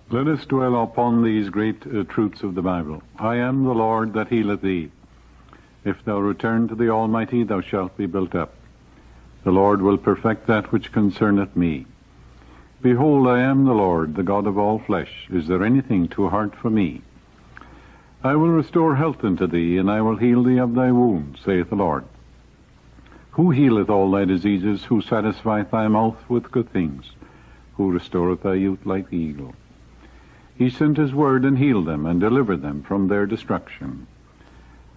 Let us dwell upon these great truths of the Bible. I am the Lord that healeth thee. If thou return to the Almighty, thou shalt be built up. The Lord will perfect that which concerneth me. Behold, I am the Lord, the God of all flesh. Is there anything too hard for me? I will restore health unto thee, and I will heal thee of thy wounds, saith the Lord. Who healeth all thy diseases? Who satisfieth thy mouth with good things? Who restoreth thy youth like the eagle? He sent his word and healed them, and delivered them from their destruction.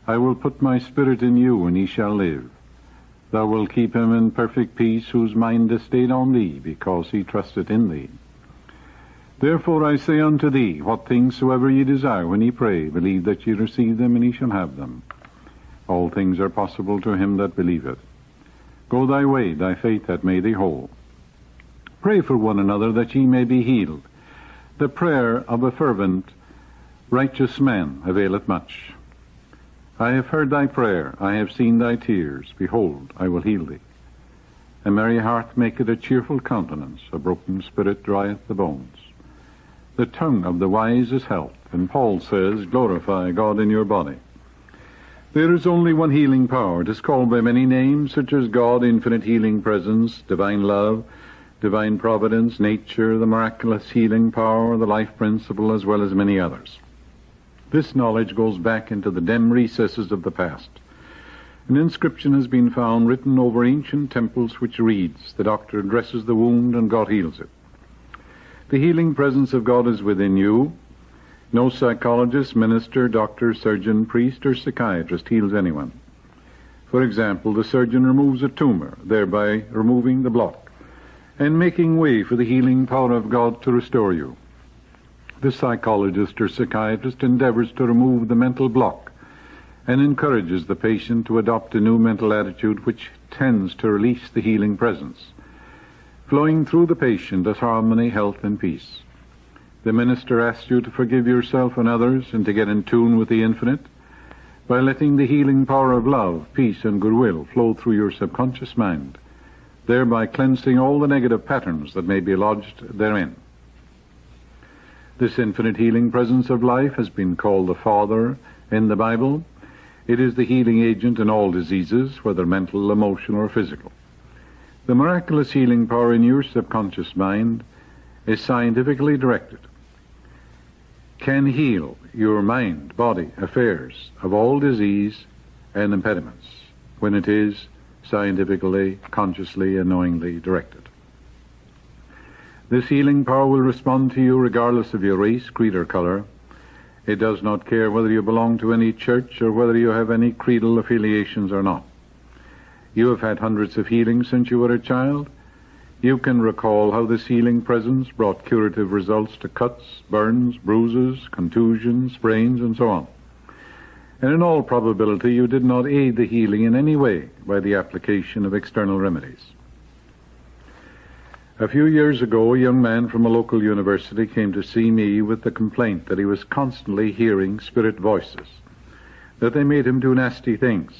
I will put my spirit in you, and he shall live. Thou wilt keep him in perfect peace, whose mind is stayed on thee, because he trusteth in thee. Therefore I say unto thee, what things soever ye desire when ye pray, believe that ye receive them, and ye shall have them. All things are possible to him that believeth. Go thy way, thy faith hath made thee whole. Pray for one another, that ye may be healed. The prayer of a fervent, righteous man availeth much. I have heard thy prayer, I have seen thy tears. Behold, I will heal thee. A merry heart maketh a cheerful countenance, a broken spirit drieth the bones. The tongue of the wise is health, and Paul says, glorify God in your body. There is only one healing power. It is called by many names, such as God, infinite healing presence, divine love, divine providence, nature, the miraculous healing power, the life principle, as well as many others. This knowledge goes back into the dim recesses of the past. An inscription has been found written over ancient temples which reads, the doctor dresses the wound and God heals it. The healing presence of God is within you. No psychologist, minister, doctor, surgeon, priest, or psychiatrist heals anyone. For example, the surgeon removes a tumor, thereby removing the block, and making way for the healing power of God to restore you. The psychologist or psychiatrist endeavors to remove the mental block and encourages the patient to adopt a new mental attitude which tends to release the healing presence, flowing through the patient as harmony, health, and peace. The minister asks you to forgive yourself and others and to get in tune with the infinite by letting the healing power of love, peace, and goodwill flow through your subconscious mind, thereby cleansing all the negative patterns that may be lodged therein. This infinite healing presence of life has been called the Father in the Bible. It is the healing agent in all diseases, whether mental, emotional, or physical. The miraculous healing power in your subconscious mind is scientifically directed, can heal your mind, body, affairs of all disease and impediments when it is scientifically, consciously, and knowingly directed. This healing power will respond to you regardless of your race, creed, or color. It does not care whether you belong to any church or whether you have any creedal affiliations or not. You have had hundreds of healings since you were a child. You can recall how this healing presence brought curative results to cuts, burns, bruises, contusions, sprains, and so on. And in all probability, you did not aid the healing in any way by the application of external remedies. A few years ago, a young man from a local university came to see me with the complaint that he was constantly hearing spirit voices, that they made him do nasty things,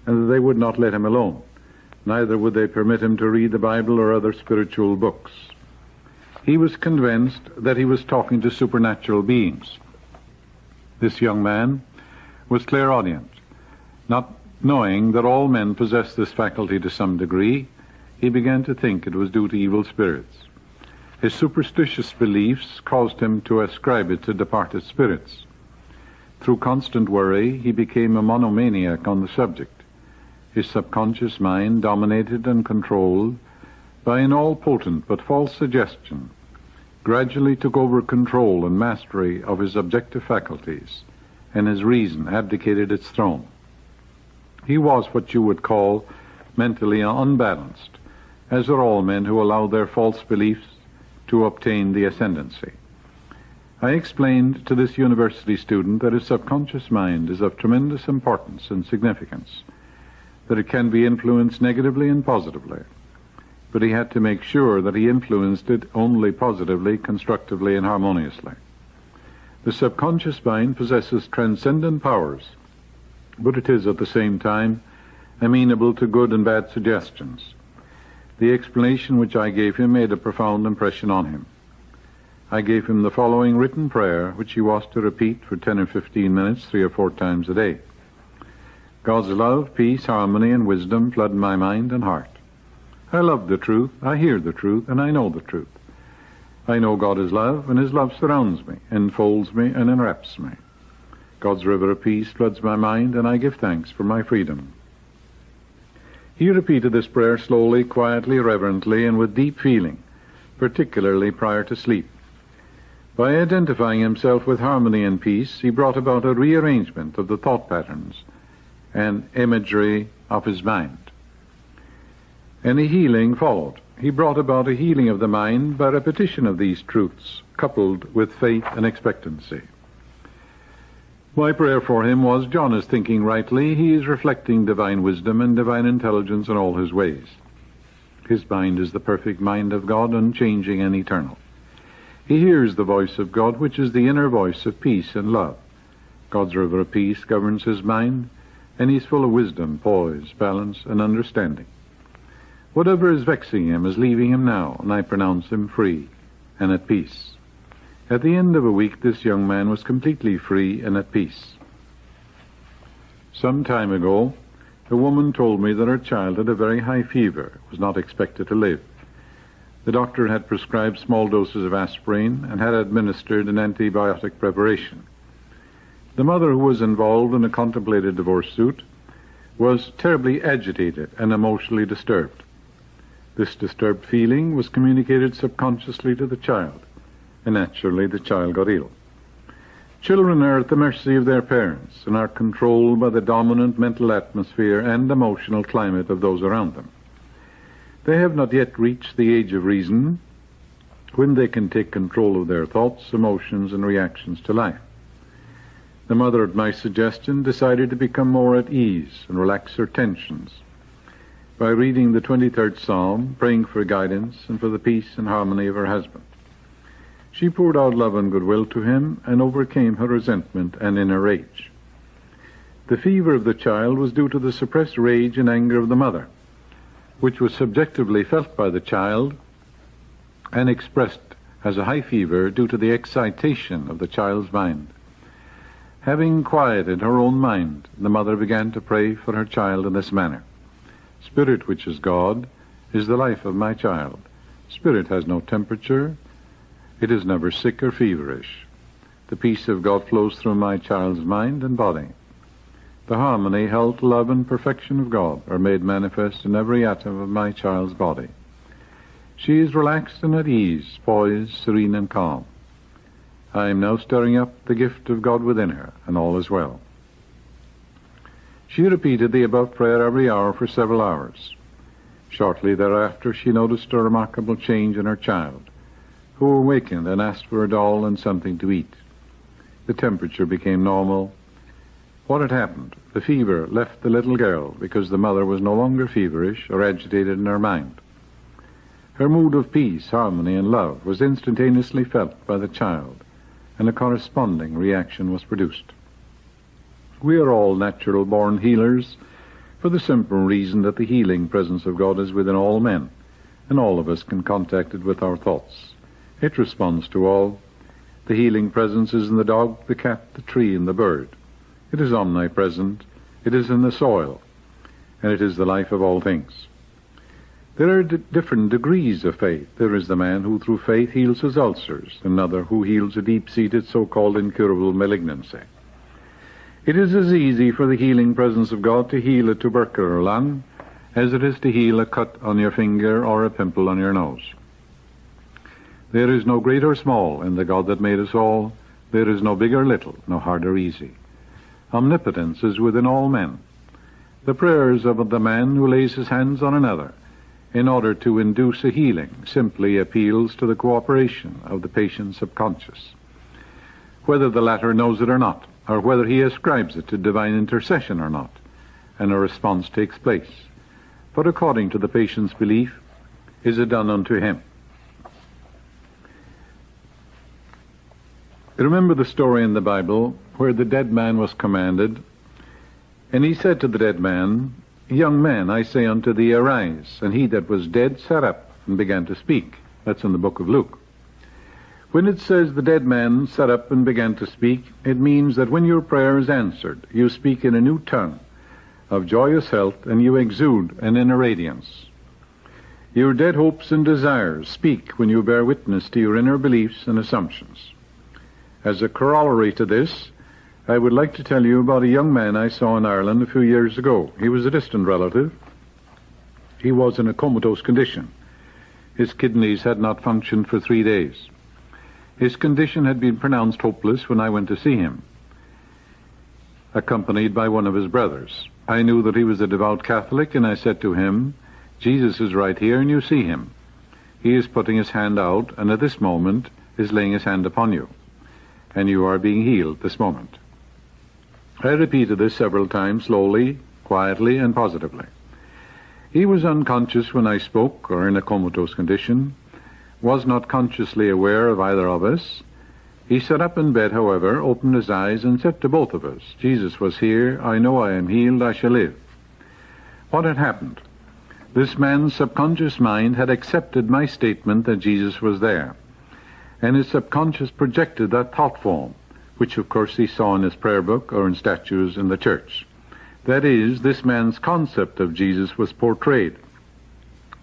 and that they would not let him alone. Neither would they permit him to read the Bible or other spiritual books. He was convinced that he was talking to supernatural beings. This young man was clairaudient. Not knowing that all men possess this faculty to some degree, he began to think it was due to evil spirits. His superstitious beliefs caused him to ascribe it to departed spirits. Through constant worry, he became a monomaniac on the subject. His subconscious mind, dominated and controlled by an all-potent but false suggestion, gradually took over control and mastery of his objective faculties, and his reason abdicated its throne. He was what you would call mentally unbalanced, as are all men who allow their false beliefs to obtain the ascendancy. I explained to this university student that his subconscious mind is of tremendous importance and significance, that it can be influenced negatively and positively, but he had to make sure that he influenced it only positively, constructively, and harmoniously. The subconscious mind possesses transcendent powers, but it is at the same time amenable to good and bad suggestions. The explanation which I gave him made a profound impression on him. I gave him the following written prayer, which he was to repeat for 10 or 15 minutes, 3 or 4 times a day. God's love, peace, harmony, and wisdom flood my mind and heart. I love the truth, I hear the truth, and I know the truth. I know God is love, and his love surrounds me, enfolds me, and enwraps me. God's river of peace floods my mind, and I give thanks for my freedom. He repeated this prayer slowly, quietly, reverently, and with deep feeling, particularly prior to sleep. By identifying himself with harmony and peace, he brought about a rearrangement of the thought patterns and imagery of his mind. And a healing followed. He brought about a healing of the mind by repetition of these truths, coupled with faith and expectancy. My prayer for him was, John is thinking rightly. He is reflecting divine wisdom and divine intelligence in all his ways. His mind is the perfect mind of God, unchanging and eternal. He hears the voice of God, which is the inner voice of peace and love. God's river of peace governs his mind, and he's full of wisdom, poise, balance, and understanding. Whatever is vexing him is leaving him now, and I pronounce him free and at peace. At the end of a week, this young man was completely free and at peace. Some time ago, a woman told me that her child had a very high fever, was not expected to live. The doctor had prescribed small doses of aspirin and had administered an antibiotic preparation. The mother, who was involved in a contemplated divorce suit, was terribly agitated and emotionally disturbed. This disturbed feeling was communicated subconsciously to the child, and naturally the child got ill. Children are at the mercy of their parents and are controlled by the dominant mental atmosphere and emotional climate of those around them. They have not yet reached the age of reason, when they can take control of their thoughts, emotions, and reactions to life. The mother, at my suggestion, decided to become more at ease and relax her tensions by reading the 23rd Psalm, praying for guidance and for the peace and harmony of her husband. She poured out love and goodwill to him and overcame her resentment and inner rage. The fever of the child was due to the suppressed rage and anger of the mother, which was subjectively felt by the child and expressed as a high fever due to the excitation of the child's mind. Having quieted her own mind, the mother began to pray for her child in this manner. Spirit, which is God, is the life of my child. Spirit has no temperature. It is never sick or feverish. The peace of God flows through my child's mind and body. The harmony, health, love, and perfection of God are made manifest in every atom of my child's body. She is relaxed and at ease, poised, serene, and calm. I am now stirring up the gift of God within her, and all is well. She repeated the above prayer every hour for several hours. Shortly thereafter, she noticed a remarkable change in her child, who awakened and asked for a doll and something to eat. The temperature became normal. What had happened? The fever left the little girl because the mother was no longer feverish or agitated in her mind. Her mood of peace, harmony, and love was instantaneously felt by the child, and a corresponding reaction was produced. We are all natural-born healers, for the simple reason that the healing presence of God is within all men, and all of us can contact it with our thoughts. It responds to all. The healing presence is in the dog, the cat, the tree, and the bird. It is omnipresent. It is in the soil, and it is the life of all things. There are different degrees of faith. There is the man who through faith heals his ulcers, another who heals a deep-seated so-called incurable malignancy. It is as easy for the healing presence of God to heal a tubercular lung as it is to heal a cut on your finger or a pimple on your nose. There is no great or small in the God that made us all. There is no big or little, no hard or easy. Omnipotence is within all men. The prayers of the man who lays his hands on another in order to induce a healing simply appeals to the cooperation of the patient's subconscious. Whether the latter knows it or not, or whether he ascribes it to divine intercession or not, and a response takes place. But according to the patient's belief, is it done unto him. Remember the story in the Bible where the dead man was commanded, and he said to the dead man, Young man, I say unto thee, arise. And he that was dead sat up and began to speak. That's in the book of Luke. When it says the dead man sat up and began to speak, it means that when your prayer is answered, you speak in a new tongue of joyous health, and you exude an inner radiance. Your dead hopes and desires speak when you bear witness to your inner beliefs and assumptions. As a corollary to this, I would like to tell you about a young man I saw in Ireland a few years ago. He was a distant relative. He was in a comatose condition. His kidneys had not functioned for 3 days. His condition had been pronounced hopeless when I went to see him, accompanied by one of his brothers. I knew that he was a devout Catholic, and I said to him, "Jesus is right here, and you see him. He is putting his hand out, and at this moment is laying his hand upon you, and you are being healed this moment." I repeated this several times, slowly, quietly, and positively. He was unconscious when I spoke, or in a comatose condition, was not consciously aware of either of us. He sat up in bed, however, opened his eyes, and said to both of us, "Jesus was here, I know I am healed, I shall live." What had happened? This man's subconscious mind had accepted my statement that Jesus was there, and his subconscious projected that thought form, which of course he saw in his prayer book or in statues in the church. That is, this man's concept of Jesus was portrayed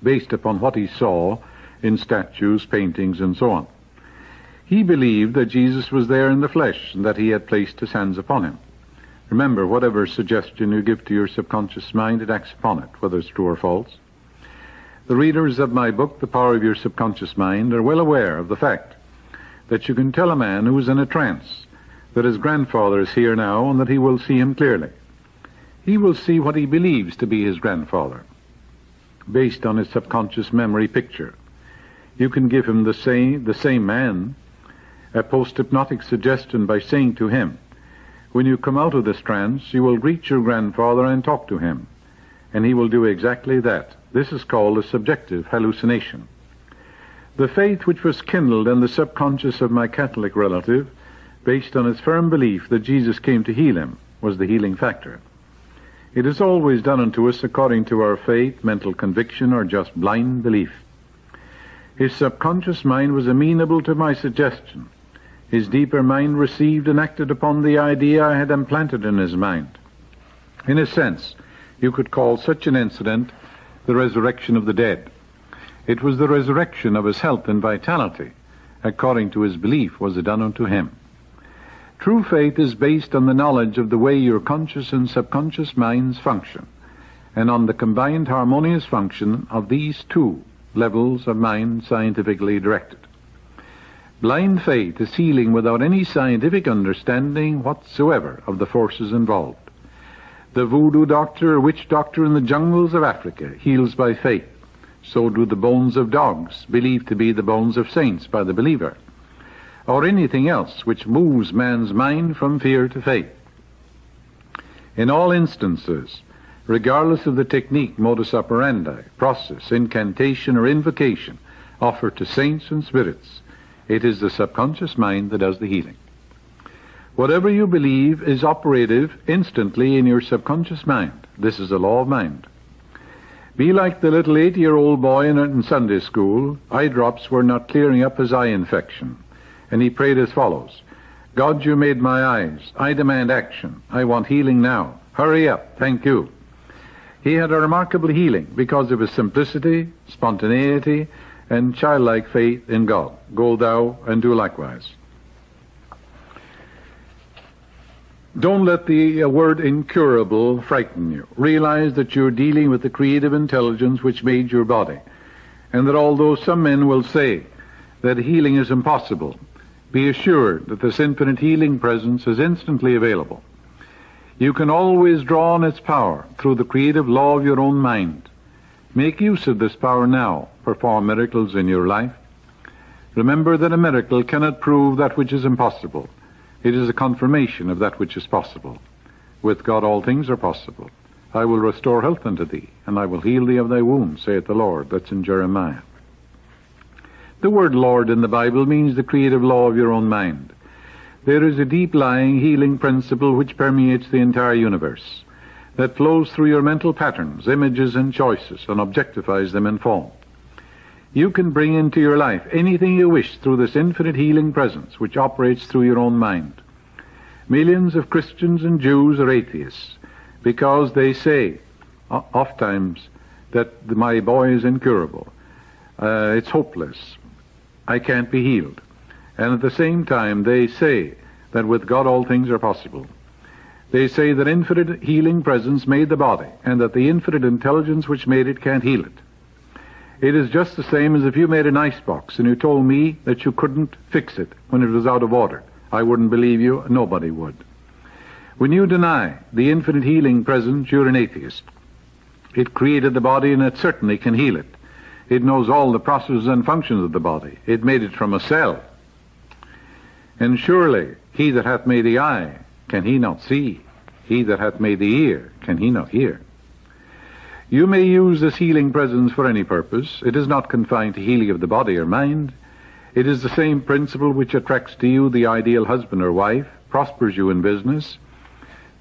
based upon what he saw in statues, paintings, and so on. He believed that Jesus was there in the flesh and that he had placed his hands upon him. Remember, whatever suggestion you give to your subconscious mind, it acts upon it, whether it's true or false. The readers of my book, The Power of Your Subconscious Mind, are well aware of the fact that you can tell a man who is in a trance that his grandfather is here now and that he will see him clearly. He will see what he believes to be his grandfather, based on his subconscious memory picture. You can give him the same man a post-hypnotic suggestion by saying to him, "When you come out of this trance, you will greet your grandfather and talk to him," and he will do exactly that. This is called a subjective hallucination. The faith which was kindled in the subconscious of my Catholic relative, based on his firm belief that Jesus came to heal him, was the healing factor. It is always done unto us according to our faith, mental conviction, or just blind belief. His subconscious mind was amenable to my suggestion. His deeper mind received and acted upon the idea I had implanted in his mind. In a sense, you could call such an incident the resurrection of the dead. It was the resurrection of his health and vitality, according to his belief was it done unto him. True faith is based on the knowledge of the way your conscious and subconscious minds function, and on the combined harmonious function of these two levels of mind scientifically directed. Blind faith is healing without any scientific understanding whatsoever of the forces involved. The voodoo doctor or witch doctor in the jungles of Africa heals by faith. So do the bones of dogs, believed to be the bones of saints by the believer, or anything else which moves man's mind from fear to faith. In all instances, regardless of the technique, modus operandi, process, incantation, or invocation offered to saints and spirits, it is the subconscious mind that does the healing. Whatever you believe is operative instantly in your subconscious mind. This is a law of mind. Be like the little 8-year-old boy in Sunday school. Eye drops were not clearing up his eye infection, and he prayed as follows: "God, you made my eyes. I demand action. I want healing now. Hurry up. Thank you." He had a remarkable healing because of his simplicity, spontaneity, and childlike faith in God. Go thou and do likewise. Don't let the word incurable frighten you. Realize that you're dealing with the creative intelligence which made your body, and that although some men will say that healing is impossible, be assured that this infinite healing presence is instantly available. You can always draw on its power through the creative law of your own mind. Make use of this power now. Perform miracles in your life. Remember that a miracle cannot prove that which is impossible. It is a confirmation of that which is possible. With God all things are possible. I will restore health unto thee, and I will heal thee of thy wounds, saith the Lord. That's in Jeremiah. The word Lord in the Bible means the creative law of your own mind. There is a deep-lying healing principle which permeates the entire universe, that flows through your mental patterns, images, and choices, and objectifies them in form. You can bring into your life anything you wish through this infinite healing presence which operates through your own mind. Millions of Christians and Jews are atheists because they say oftentimes that my boy is incurable. It's hopeless. I can't be healed. And at the same time they say that with God all things are possible. They say that infinite healing presence made the body and that the infinite intelligence which made it can't heal it. It is just the same as if you made an icebox and you told me that you couldn't fix it when it was out of order. I wouldn't believe you, nobody would. When you deny the infinite healing presence, you're an atheist. It created the body and it certainly can heal it. It knows all the processes and functions of the body. It made it from a cell. And surely he that hath made the eye, can he not see? He that hath made the ear, can he not hear? You may use this healing presence for any purpose. It is not confined to healing of the body or mind. It is the same principle which attracts to you the ideal husband or wife, prospers you in business,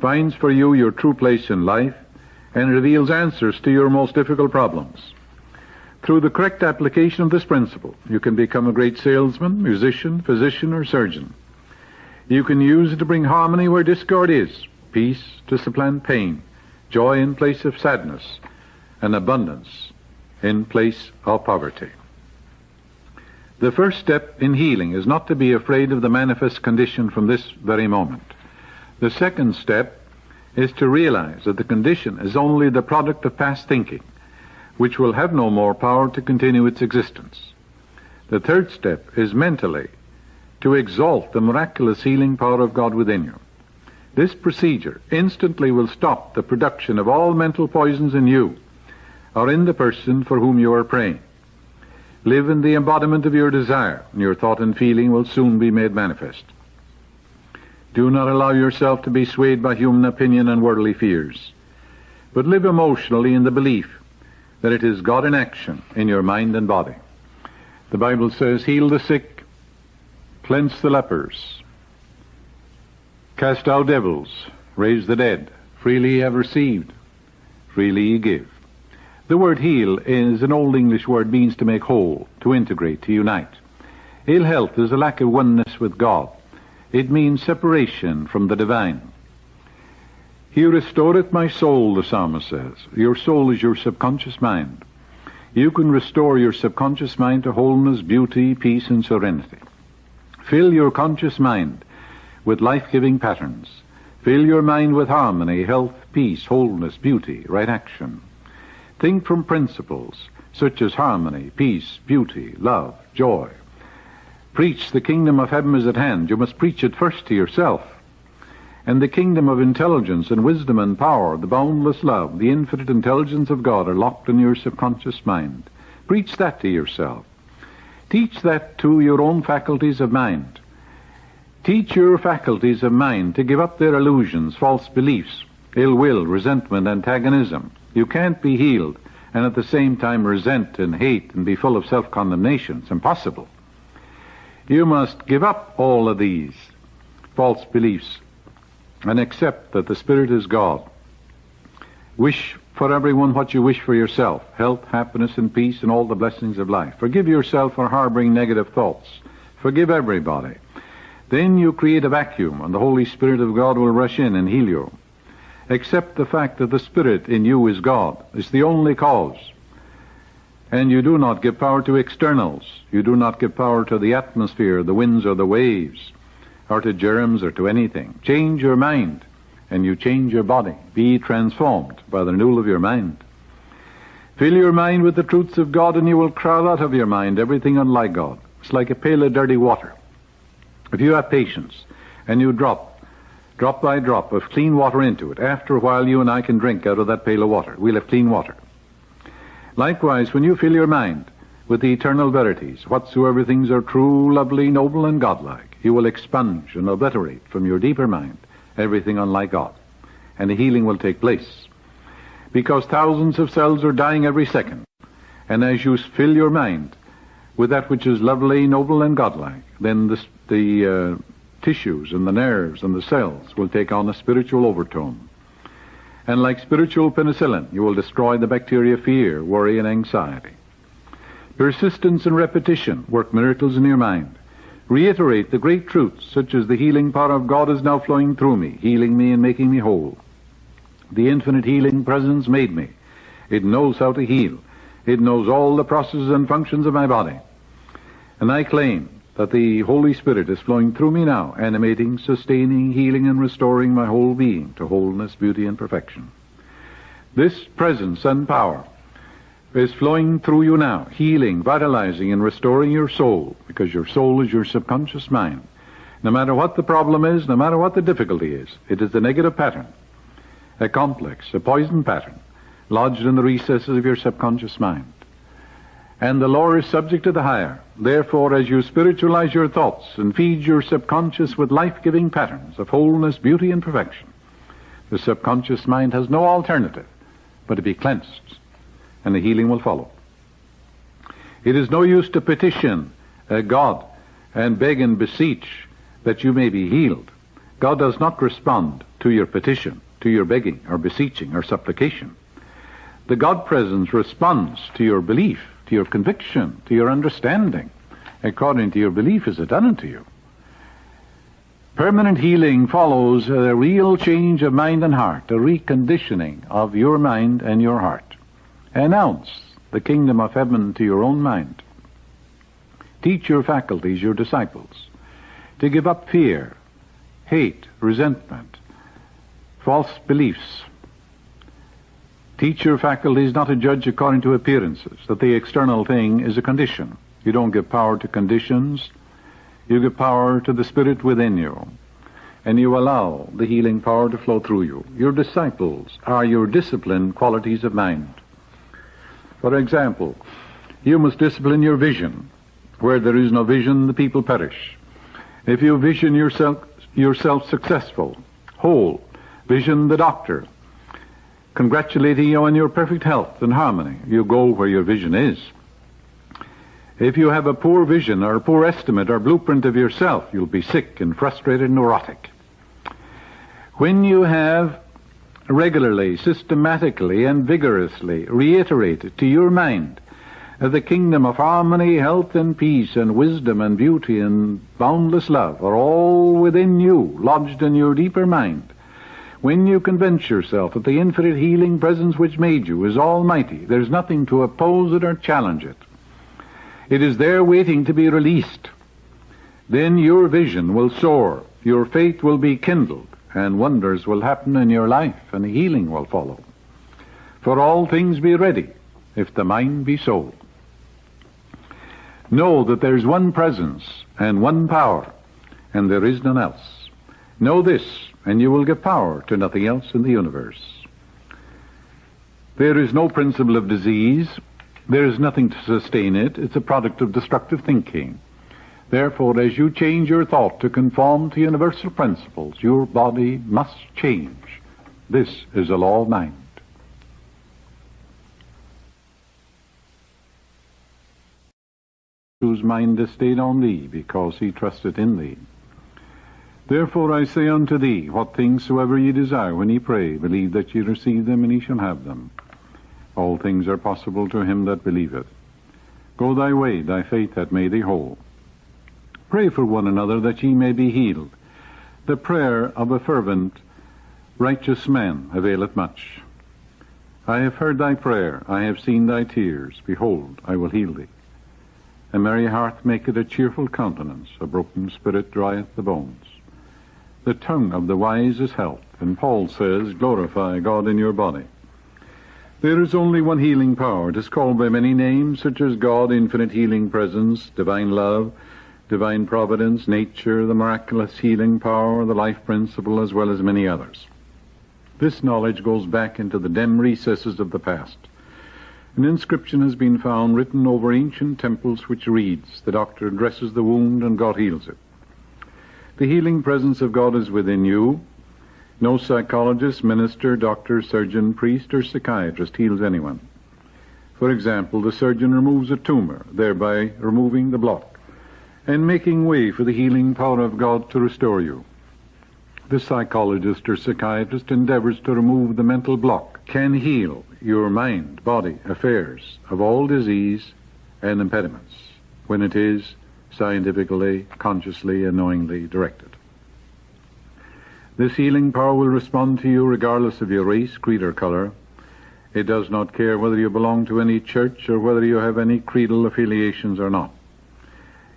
finds for you your true place in life, and reveals answers to your most difficult problems. Through the correct application of this principle, you can become a great salesman, musician, physician, or surgeon. You can use it to bring harmony where discord is, peace to supplant pain, joy in place of sadness, and abundance in place of poverty. The first step in healing is not to be afraid of the manifest condition from this very moment. The second step is to realize that the condition is only the product of past thinking, which will have no more power to continue its existence. The third step is mentally to exalt the miraculous healing power of God within you. This procedure instantly will stop the production of all mental poisons in you or in the person for whom you are praying. Live in the embodiment of your desire, and your thought and feeling will soon be made manifest. Do not allow yourself to be swayed by human opinion and worldly fears, but live emotionally in the belief that it is God in action in your mind and body. The Bible says, heal the sick, cleanse the lepers, cast out devils, raise the dead. Freely ye have received, freely ye give. The word heal is an old English word, means to make whole, to integrate, to unite. Ill health is a lack of oneness with God. It means separation from the divine. He restoreth my soul, the psalmist says. Your soul is your subconscious mind. You can restore your subconscious mind to wholeness, beauty, peace, and serenity. Fill your conscious mind with life-giving patterns. Fill your mind with harmony, health, peace, wholeness, beauty, right action. Think from principles such as harmony, peace, beauty, love, joy. Preach the kingdom of heaven is at hand. You must preach it first to yourself. And the kingdom of intelligence and wisdom and power, the boundless love, the infinite intelligence of God are locked in your subconscious mind. Preach that to yourself. Teach that to your own faculties of mind. Teach your faculties of mind to give up their illusions, false beliefs, ill will, resentment, antagonism. You can't be healed and at the same time resent and hate and be full of self-condemnation. It's impossible. You must give up all of these false beliefs and accept that the Spirit is God. Wish for everyone what you wish for yourself, health, happiness, and peace, and all the blessings of life. Forgive yourself for harboring negative thoughts. Forgive everybody. Then you create a vacuum, and the Holy Spirit of God will rush in and heal you. Accept the fact that the Spirit in you is God. It's the only cause. And you do not give power to externals. You do not give power to the atmosphere, the winds, or the waves, or to germs, or to anything. Change your mind, and you change your body. Be transformed by the renewal of your mind. Fill your mind with the truths of God, and you will crowd out of your mind everything unlike God. It's like a pail of dirty water. If you have patience, and you drop by drop of clean water into it, after a while you and I can drink out of that pail of water. We'll have clean water. Likewise, when you fill your mind with the eternal verities, whatsoever things are true, lovely, noble, and godlike, you will expunge and obliterate from your deeper mind everything unlike God, and the healing will take place. Because thousands of cells are dying every second, and as you fill your mind with that which is lovely, noble, and godlike, then the tissues and the nerves and the cells will take on a spiritual overtone. And like spiritual penicillin, you will destroy the bacteria of fear, worry, and anxiety. Persistence and repetition work miracles in your mind. Reiterate the great truths, such as the healing power of God is now flowing through me, healing me and making me whole. The infinite healing presence made me. It knows how to heal. It knows all the processes and functions of my body. And I claim that the Holy Spirit is flowing through me now, animating, sustaining, healing, and restoring my whole being to wholeness, beauty, and perfection. This presence and power is flowing through you now, healing, vitalizing, and restoring your soul, because your soul is your subconscious mind. No matter what the problem is, no matter what the difficulty is, it is the negative pattern, a complex, a poison pattern, lodged in the recesses of your subconscious mind. And the lower is subject to the higher. Therefore, as you spiritualize your thoughts and feed your subconscious with life-giving patterns of wholeness, beauty, and perfection, the subconscious mind has no alternative but to be cleansed, and the healing will follow. It is no use to petition God and beg and beseech that you may be healed. God does not respond to your petition, to your begging or beseeching or supplication. The God presence responds to your belief, to your conviction, to your understanding. According to your belief is it done unto you. Permanent healing follows a real change of mind and heart, a reconditioning of your mind and your heart. Announce the kingdom of heaven to your own mind. Teach your faculties, your disciples, to give up fear, hate, resentment, false beliefs. Teach your faculties not to judge according to appearances, that the external thing is a condition. You don't give power to conditions. You give power to the Spirit within you, and you allow the healing power to flow through you. Your disciples are your disciplined qualities of mind. For example, you must discipline your vision. Where there is no vision, the people perish. If you vision yourself successful, whole, vision the doctor, congratulating you on your perfect health and harmony, you go where your vision is. If you have a poor vision or a poor estimate or blueprint of yourself, you'll be sick and frustrated and neurotic. When you have regularly, systematically, and vigorously reiterated to your mind the kingdom of harmony, health, and peace, and wisdom, and beauty, and boundless love are all within you, lodged in your deeper mind, when you convince yourself that the infinite healing presence which made you is almighty, there's nothing to oppose it or challenge it. It is there waiting to be released. Then your vision will soar, your faith will be kindled, and wonders will happen in your life, and healing will follow. For all things be ready, if the mind be so. Know that there's one presence and one power, and there is none else. Know this, and you will give power to nothing else in the universe. There is no principle of disease. There is nothing to sustain it. It's a product of destructive thinking. Therefore, as you change your thought to conform to universal principles, your body must change. This is a law of mind. Whose mind is stayed on thee, because he trusteth in thee. Therefore I say unto thee, what things soever ye desire when ye pray, believe that ye receive them, and ye shall have them. All things are possible to him that believeth. Go thy way, thy faith hath made thee whole. Pray for one another that ye may be healed. The prayer of a fervent, righteous man availeth much. I have heard thy prayer, I have seen thy tears. Behold, I will heal thee. A merry heart maketh a cheerful countenance, a broken spirit drieth the bones. The tongue of the wise is health, and Paul says, glorify God in your body. There is only one healing power. It is called by many names, such as God, infinite healing presence, divine love, divine providence, nature, the miraculous healing power, the life principle, as well as many others. This knowledge goes back into the dim recesses of the past. An inscription has been found written over ancient temples which reads, the doctor dresses the wound and God heals it. The healing presence of God is within you. No psychologist, minister, doctor, surgeon, priest, or psychiatrist heals anyone. For example, the surgeon removes a tumor, thereby removing the block, and making way for the healing power of God to restore you. The psychologist or psychiatrist endeavors to remove the mental block, can heal your mind, body, affairs of all disease and impediments when it is scientifically, consciously, and knowingly directed. This healing power will respond to you regardless of your race, creed, or color. It does not care whether you belong to any church or whether you have any creedal affiliations or not.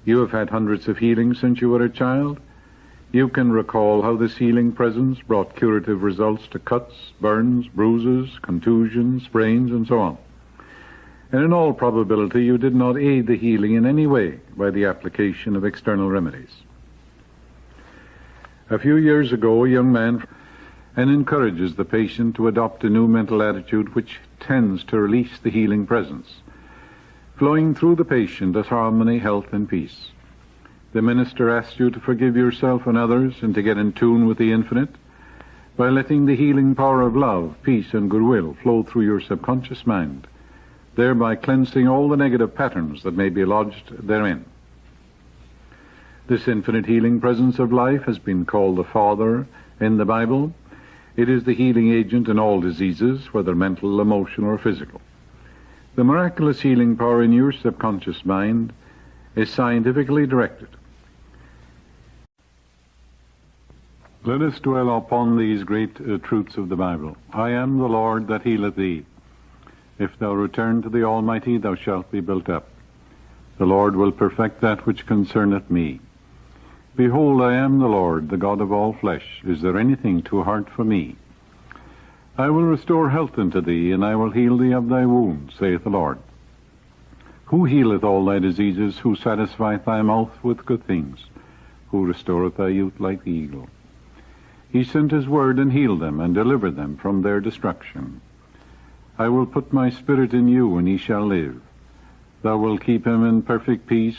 You have had hundreds of healings since you were a child. You can recall how this healing presence brought curative results to cuts, burns, bruises, contusions, sprains, and so on. And in all probability, you did not aid the healing in any way by the application of external remedies. A few years ago, a young man encourages the patient to adopt a new mental attitude which tends to release the healing presence, flowing through the patient as harmony, health, and peace. The minister asks you to forgive yourself and others and to get in tune with the infinite by letting the healing power of love, peace, and goodwill flow through your subconscious mind, thereby cleansing all the negative patterns that may be lodged therein. This infinite healing presence of life has been called the Father in the Bible. It is the healing agent in all diseases, whether mental, emotional, or physical. The miraculous healing power in your subconscious mind is scientifically directed. Let us dwell upon these great truths of the Bible. I am the Lord that healeth thee. If thou return to the Almighty, thou shalt be built up. The Lord will perfect that which concerneth me. Behold, I am the Lord, the God of all flesh. Is there anything too hard for me? I will restore health unto thee, and I will heal thee of thy wounds, saith the Lord. Who healeth all thy diseases? Who satisfieth thy mouth with good things? Who restoreth thy youth like the eagle? He sent his word and healed them, and delivered them from their destruction. I will put my spirit in you, and he shall live. Thou wilt keep him in perfect peace,